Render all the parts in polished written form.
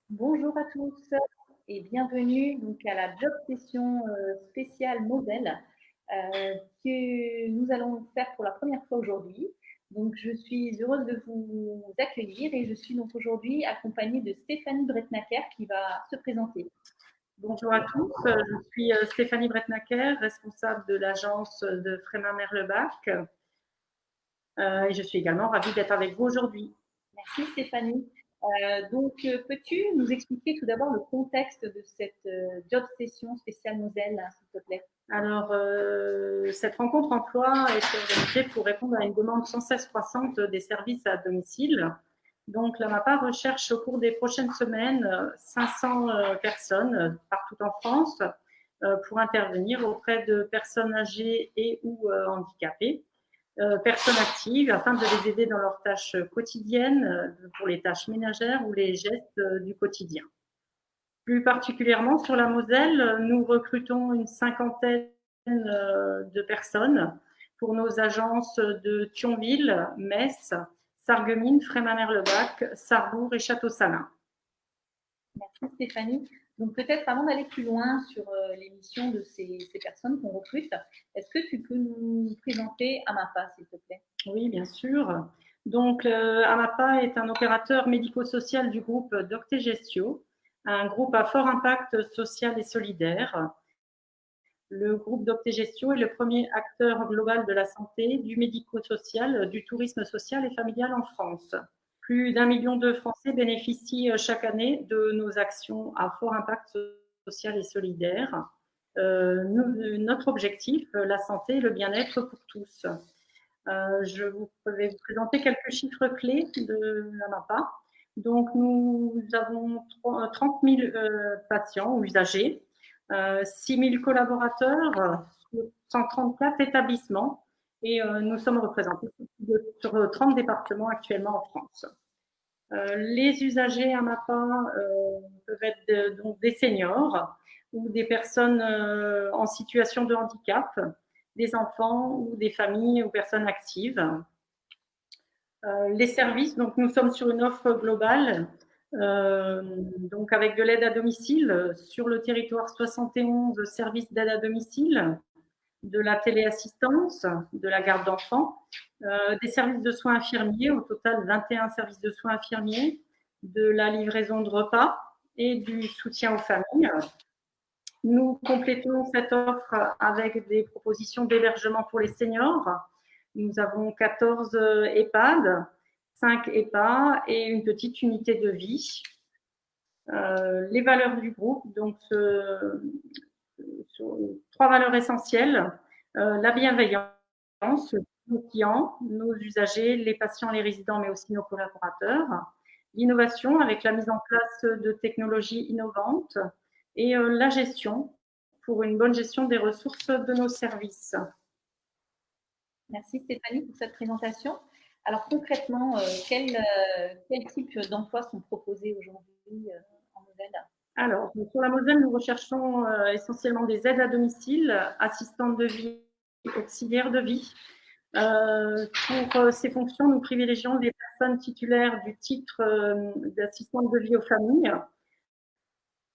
Bonjour à tous et bienvenue donc à la job session spéciale Moselle que nous allons faire pour la première fois aujourd'hui. Donc je suis heureuse de vous accueillir et je suis donc aujourd'hui accompagnée de Stéphanie Bretnaker qui va se présenter. Bonjour à tous, je suis Stéphanie Bretnaker, responsable de l'agence de Frémin-Merlebach et je suis également ravie d'être avec vous aujourd'hui. Merci Stéphanie. Peux-tu nous expliquer tout d'abord le contexte de cette job session spéciale Moselle, s'il te plaît? Alors, cette rencontre emploi est organisée pour répondre à une demande sans cesse croissante des services à domicile. Donc, la MAPA recherche au cours des prochaines semaines 500 personnes partout en France pour intervenir auprès de personnes âgées et ou handicapées, personnes actives, afin de les aider dans leurs tâches quotidiennes, pour les tâches ménagères ou les gestes du quotidien. Plus particulièrement sur la Moselle, nous recrutons une cinquantaine de personnes pour nos agences de Thionville, Metz, Sarreguemines, Frémin-Merlebach, Sarrebourg et Château-Salins. Merci Stéphanie. Donc peut-être avant d'aller plus loin sur les missions de ces personnes qu'on recrute, est-ce que tu peux nous présenter Amapa, s'il te plaît? Oui, bien sûr. Donc Amapa est un opérateur médico-social du groupe Doctegestio, un groupe à fort impact social et solidaire. Le groupe Doctegestio est le premier acteur global de la santé, du médico-social, du tourisme social et familial en France. Plus d'1 million de Français bénéficient chaque année de nos actions à fort impact social et solidaire. Notre objectif, la santé et le bien-être pour tous. Je vais vous présenter quelques chiffres clés de la MAPA. Donc, nous avons 30 000 patients ou usagers, 6 000 collaborateurs, 134 établissements et nous sommes représentés sur 30 départements actuellement en France. Les usagers à MAPA peuvent être donc des seniors ou des personnes en situation de handicap, des enfants ou des familles ou personnes actives. Les services, donc nous sommes sur une offre globale, donc avec de l'aide à domicile sur le territoire, 71 services d'aide à domicile, de la téléassistance, de la garde d'enfants, des services de soins infirmiers, au total 21 services de soins infirmiers, de la livraison de repas et du soutien aux familles. Nous complétons cette offre avec des propositions d'hébergement pour les seniors. Nous avons 14 EHPAD, 5 EHPAD et une petite unité de vie. Les valeurs du groupe, donc 3 valeurs essentielles, la bienveillance, nos clients, nos usagers, les patients, les résidents, mais aussi nos collaborateurs, l'innovation avec la mise en place de technologies innovantes et la gestion pour une bonne gestion des ressources de nos services. Merci Stéphanie pour cette présentation. Alors concrètement, quel type d'emplois sont proposés aujourd'hui en Moselle? Alors, sur la Moselle, nous recherchons essentiellement des aides à domicile, assistantes de vie, auxiliaires de vie. Pour ces fonctions, nous privilégions les personnes titulaires du titre d'assistante de vie aux familles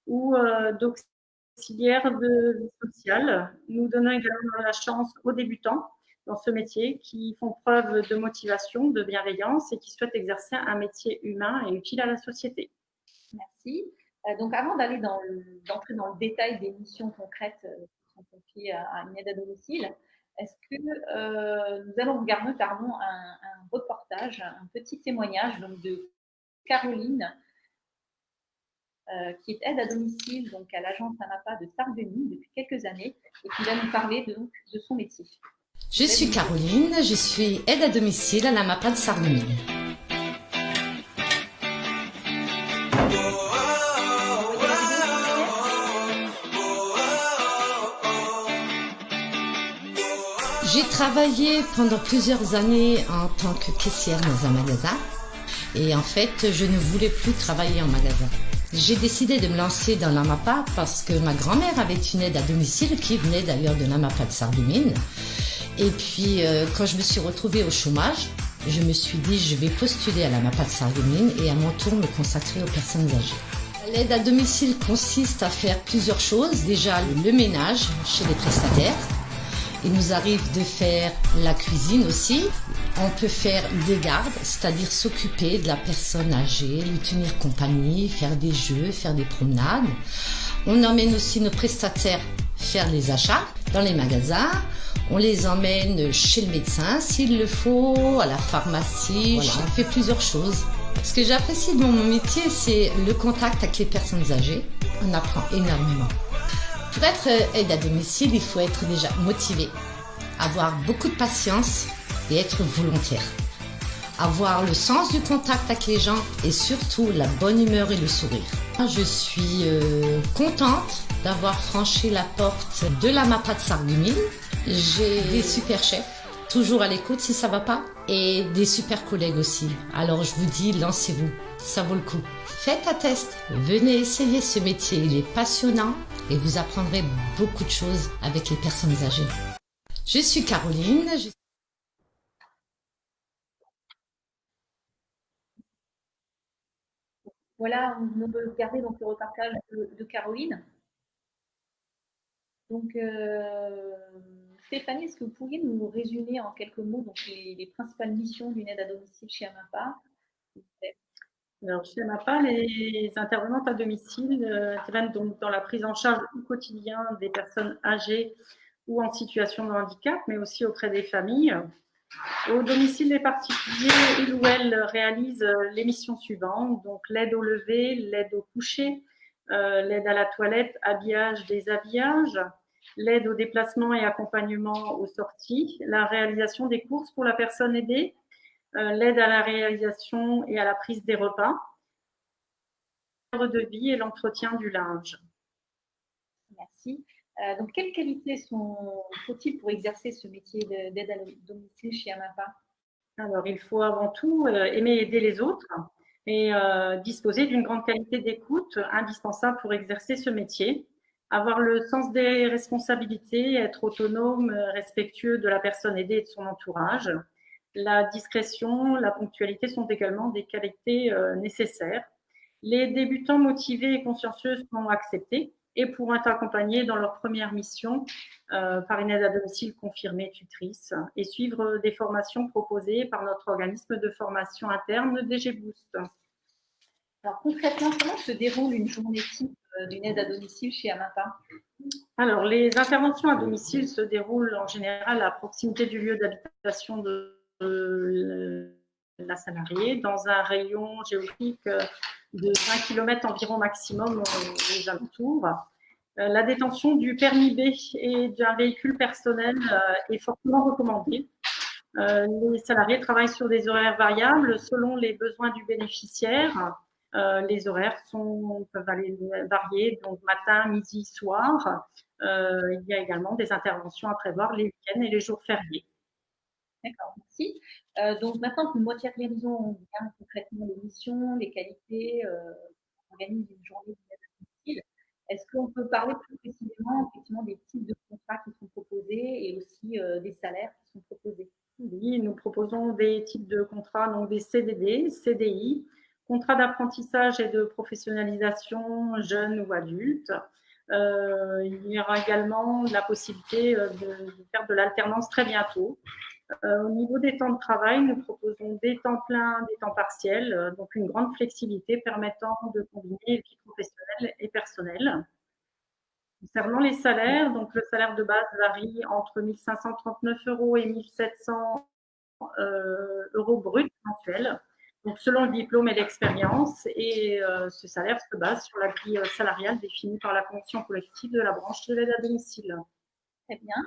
ou d'auxiliaires de vie sociale. Nous donnons également la chance aux débutants dans ce métier qui font preuve de motivation, de bienveillance et qui souhaitent exercer un métier humain et utile à la société. Merci. Donc avant d'entrer dans le détail des missions concrètes qui sont confiées à une aide à domicile, est-ce que nous allons regarder un reportage, un petit témoignage donc, de Caroline, qui est aide à domicile donc, à l'agence AMAPA de Sarreguemines depuis quelques années et qui va nous parler de son métier. Je suis Caroline, je suis aide à domicile à l'AMAPA de Sarreguemines. J'ai travaillé pendant plusieurs années en tant que caissière dans un magasin et en fait je ne voulais plus travailler en magasin. J'ai décidé de me lancer dans l'AMAPA parce que ma grand-mère avait une aide à domicile qui venait d'ailleurs de l'AMAPA de Sarreguemines. Et puis quand je me suis retrouvée au chômage, je me suis dit je vais postuler à l'AMAPA de Sarreguemines et à mon tour me consacrer aux personnes âgées. L'aide à domicile consiste à faire plusieurs choses. Déjà, le ménage chez les prestataires. Il nous arrive de faire la cuisine aussi. On peut faire des gardes, c'est-à-dire s'occuper de la personne âgée, lui tenir compagnie, faire des jeux, faire des promenades. On emmène aussi nos prestataires faire les achats dans les magasins. On les emmène chez le médecin s'il le faut, à la pharmacie. Voilà, on fait plusieurs choses. Ce que j'apprécie dans mon métier, c'est le contact avec les personnes âgées. On apprend énormément. Pour être aide à domicile, il faut être déjà motivé, avoir beaucoup de patience et être volontaire. Avoir le sens du contact avec les gens et surtout la bonne humeur et le sourire. Je suis contente d'avoir franchi la porte de la MAPA de Sarreguemines. J'ai des super chefs, toujours à l'écoute si ça va pas, et des super collègues aussi. Alors je vous dis, lancez-vous, ça vaut le coup. Faites un test, venez essayer ce métier, il est passionnant et vous apprendrez beaucoup de choses avec les personnes âgées. Je suis Caroline. Voilà, on vient de regarder donc, le reportage de Caroline. Donc, Stéphanie, est-ce que vous pourriez nous résumer en quelques mots donc, les principales missions d'une aide à domicile chez AMAPA? Alors, chez AMAPA, les intervenantes à domicile interviennent donc dans la prise en charge au quotidien des personnes âgées ou en situation de handicap, mais aussi auprès des familles. Au domicile des particuliers, il ou elle réalise les missions suivantes, donc l'aide au lever, l'aide au coucher, l'aide à la toilette, habillage, déshabillage, l'aide au déplacement et accompagnement aux sorties, la réalisation des courses pour la personne aidée, l'aide à la réalisation et à la prise des repas, le de vie et l'entretien du linge. Merci. Donc, quelles qualités faut-il pour exercer ce métier d'aide à domicile chez AMAPA? Alors, il faut avant tout aimer aider les autres et disposer d'une grande qualité d'écoute indispensable pour exercer ce métier. Avoir le sens des responsabilités, être autonome, respectueux de la personne aidée et de son entourage. La discrétion, la ponctualité sont également des qualités nécessaires. Les débutants motivés et consciencieux sont acceptés et pourront être accompagnés dans leur première mission par une aide à domicile confirmée tutrice et suivre des formations proposées par notre organisme de formation interne DG Boost. Alors concrètement, comment se déroule une journée type d'une aide à domicile chez AMAPA? Alors, les interventions à domicile se déroulent en général à proximité du lieu d'habitation de la salariée, dans un rayon géographique de 20 km environ maximum aux alentours. La détention du permis B et d'un véhicule personnel est fortement recommandée. Les salariés travaillent sur des horaires variables selon les besoins du bénéficiaire. Les horaires peuvent aller varier, donc matin, midi, soir. Il y a également des interventions à prévoir les week-ends et les jours fériés. D'accord, merci. Donc maintenant que nous matérialisons bien concrètement les missions, les qualités, on organise une journée d'aide à domicile, est-ce qu'on peut parler plus précisément effectivement des types de contrats qui sont proposés et aussi des salaires qui sont proposés? Oui, nous proposons des types de contrats, donc des CDD, CDI, contrats d'apprentissage et de professionnalisation jeunes ou adultes. Il y aura également la possibilité de faire de l'alternance très bientôt. Au niveau des temps de travail, nous proposons des temps pleins, des temps partiels, donc une grande flexibilité permettant de combiner vie professionnelle et personnelle. Concernant les salaires, donc le salaire de base varie entre 1 539 € et 1 700 € bruts mensuels, donc selon le diplôme et l'expérience. Et ce salaire se base sur la grille salariale définie par la convention collective de la branche de l'aide à domicile. Très bien.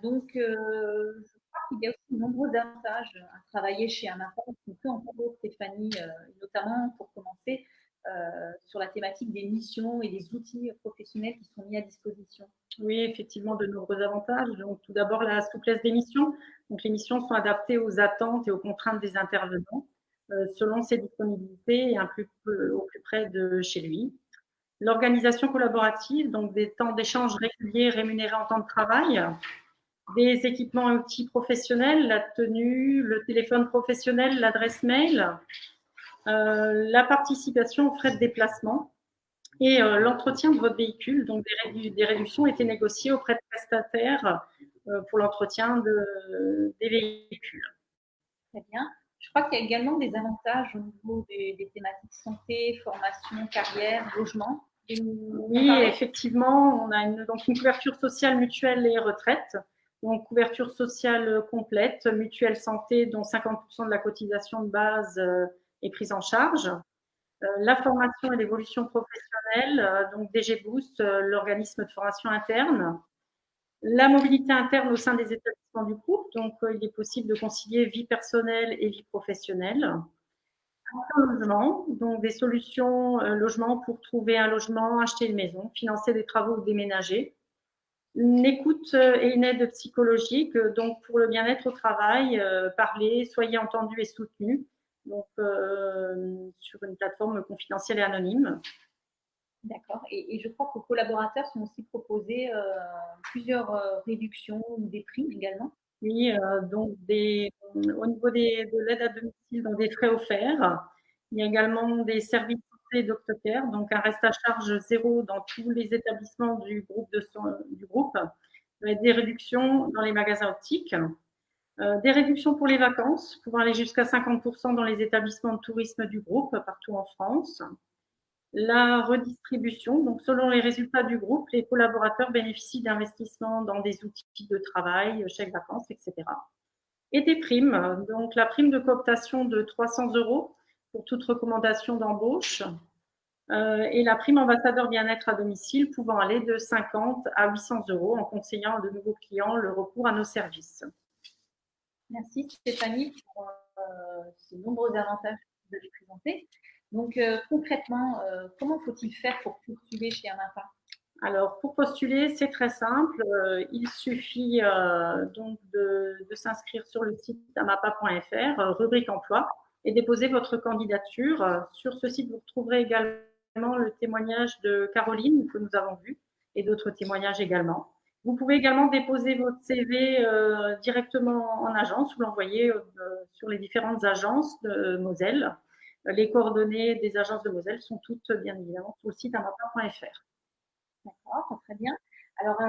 Donc, je crois qu'il y a aussi de nombreux avantages à travailler chez AMAPA. On peut en parler, Stéphanie, notamment pour commencer sur la thématique des missions et des outils professionnels qui sont mis à disposition. Oui, effectivement, de nombreux avantages. Donc, tout d'abord, la souplesse des missions. Donc, les missions sont adaptées aux attentes et aux contraintes des intervenants selon ses disponibilités et au plus près de chez lui. L'organisation collaborative, donc des temps d'échange réguliers rémunérés en temps de travail, des équipements et outils professionnels, la tenue, le téléphone professionnel, l'adresse mail, la participation aux frais de déplacement et l'entretien de votre véhicule. Donc, des réductions étaient négociées auprès de prestataires pour l'entretien des véhicules. Très bien. Je crois qu'il y a également des avantages au niveau des thématiques santé, formation, carrière, logement. Oui, effectivement, on a une couverture sociale mutuelle et retraite. Donc, couverture sociale complète, mutuelle santé, dont 50% de la cotisation de base est prise en charge. La formation et l'évolution professionnelle, donc DG Boost, l'organisme de formation interne. La mobilité interne au sein des établissements du groupe, donc il est possible de concilier vie personnelle et vie professionnelle. Un logement, donc des solutions logement pour trouver un logement, acheter une maison, financer des travaux ou déménager. Une écoute et une aide psychologique, donc pour le bien-être au travail, parler, soyez entendus et soutenus, donc sur une plateforme confidentielle et anonyme. D'accord. Et je crois qu'aux collaborateurs sont aussi proposés plusieurs réductions ou des primes également. Oui, donc au niveau de l'aide à domicile, donc des frais offerts. Il y a également des services santé DoctoCare, donc un reste à charge zéro dans tous les établissements du groupe. Des réductions dans les magasins optiques. Des réductions pour les vacances, pouvant aller jusqu'à 50% dans les établissements de tourisme du groupe partout en France. La redistribution, donc selon les résultats du groupe, les collaborateurs bénéficient d'investissements dans des outils de travail, chèques vacances, etc. Et des primes, donc la prime de cooptation de 300 € pour toute recommandation d'embauche et la prime ambassadeur bien-être à domicile pouvant aller de 50 à 800 € en conseillant de nouveaux clients le recours à nos services. Merci Stéphanie pour ces nombreux avantages que vous avez présentés. Donc concrètement, comment faut-il faire pour postuler chez Amapa? Alors pour postuler, c'est très simple. Il suffit donc de s'inscrire sur le site amapa.fr, rubrique emploi, et déposer votre candidature. Sur ce site, vous retrouverez également le témoignage de Caroline que nous avons vu et d'autres témoignages également. Vous pouvez également déposer votre CV directement en agence ou l'envoyer sur les différentes agences de Moselle. Les coordonnées des agences de Moselle sont toutes, bien évidemment, sur le site amapa.fr. D'accord, très bien. Alors,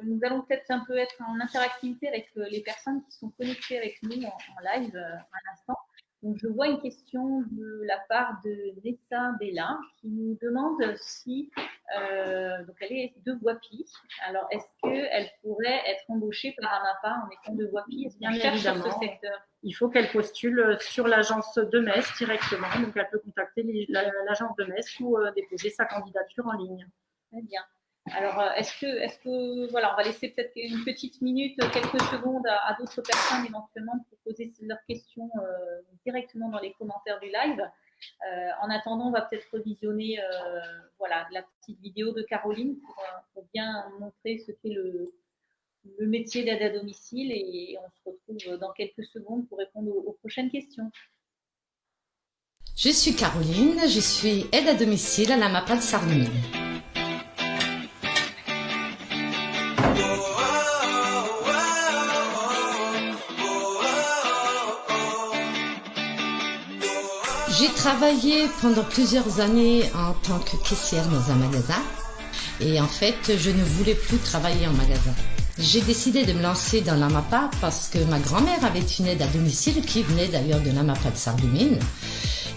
nous allons peut-être un peu être en interactivité avec les personnes qui sont connectées avec nous en live à l'instant. Donc, je vois une question de la part de Nessa Bella qui nous demande si, donc elle est de Voipy. Alors, est-ce qu'elle pourrait être embauchée par Amapa en étant de Voipy? Est-ce qu'on cherche sur ce secteur? Il faut qu'elle postule sur l'agence de Metz directement. Donc, elle peut contacter l'agence de Metz ou déposer sa candidature en ligne. Très bien. Alors, est-ce que, voilà, on va laisser peut-être une petite minute, quelques secondes à d'autres personnes éventuellement pour poser leurs questions directement dans les commentaires du live. En attendant, on va peut-être revisionner voilà, la petite vidéo de Caroline pour bien montrer ce qu'est le métier d'aide à domicile et on se retrouve dans quelques secondes pour répondre aux prochaines questions. Je suis Caroline, je suis aide à domicile à l'Amapa de Sarreguemines. J'ai travaillé pendant plusieurs années en tant que caissière dans un magasin et en fait je ne voulais plus travailler en magasin. J'ai décidé de me lancer dans l'Amapa parce que ma grand-mère avait une aide à domicile qui venait d'ailleurs de l'Amapa de Sarreguemines.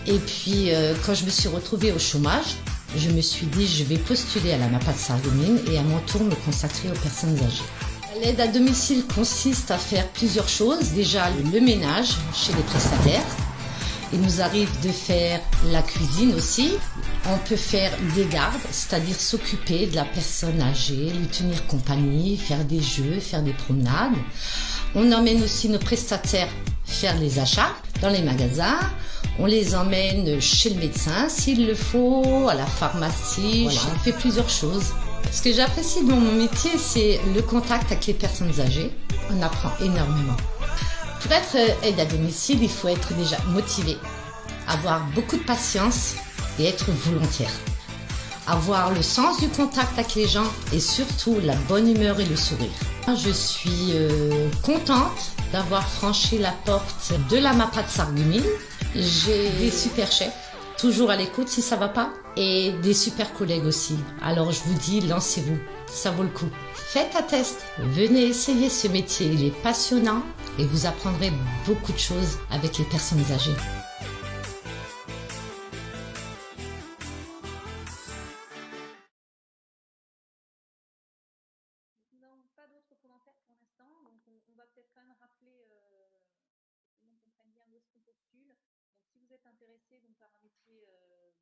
Et puis quand je me suis retrouvée au chômage, je me suis dit je vais postuler à l'Amapa de Sarreguemines et à mon tour me consacrer aux personnes âgées. L'aide à domicile consiste à faire plusieurs choses. Déjà le ménage chez les prestataires. Il nous arrive de faire la cuisine aussi. On peut faire des gardes, c'est-à-dire s'occuper de la personne âgée, lui tenir compagnie, faire des jeux, faire des promenades. On emmène aussi nos prestataires faire les achats dans les magasins. On les emmène chez le médecin s'il le faut, à la pharmacie. Voilà, on fait plusieurs choses. Ce que j'apprécie dans mon métier, c'est le contact avec les personnes âgées. On apprend énormément. Pour être aide à domicile, il faut être déjà motivé, avoir beaucoup de patience et être volontaire. Avoir le sens du contact avec les gens et surtout la bonne humeur et le sourire. Je suis contente d'avoir franchi la porte de l'Amapa de Sarreguemines J'ai des super chefs, toujours à l'écoute si ça va pas, et des super collègues aussi. Alors je vous dis, lancez-vous, ça vaut le coup. Faites un test, venez essayer ce métier, il est passionnant et vous apprendrez beaucoup de choses avec les personnes âgées. Nous n'avons pas d'autres commentaires pour l'instant, donc on va peut-être quand même rappeler que tout le monde comprenne bien où est-ce qu'on postule. Donc si vous êtes intéressé donc, par un métier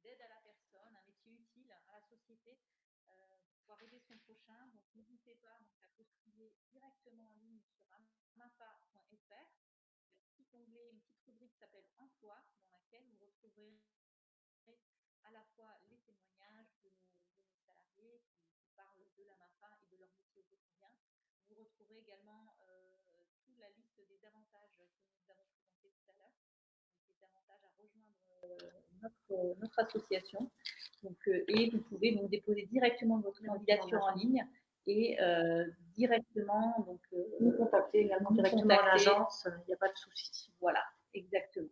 d'aide à la personne, un métier utile à la société, pour pouvoir aider son prochain, donc n'hésitez pas donc, à postuler directement en ligne sur amapa.fr. Il y a un petit onglet, une petite rubrique qui s'appelle Emploi, dans laquelle vous retrouverez à la fois les témoignages de nos salariés qui parlent de la MAPA et de leur métier au quotidien. Vous retrouverez également toute la liste des avantages que nous avons présentés tout à l'heure, donc les avantages à rejoindre notre association. Donc, et vous pouvez donc déposer directement votre candidature en ligne et directement donc nous contacter également directement à l'agence, il n'y a pas de souci. Voilà, exactement.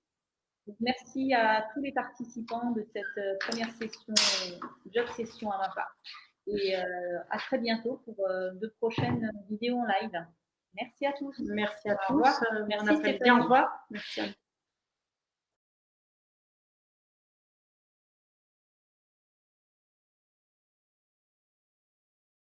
Donc, merci à tous les participants de cette première session, job session à MAPA. Et à très bientôt pour de prochaines vidéos en live. Merci à tous. Merci à tous. Merci, Bon après-midi. Au revoir. Merci à vous.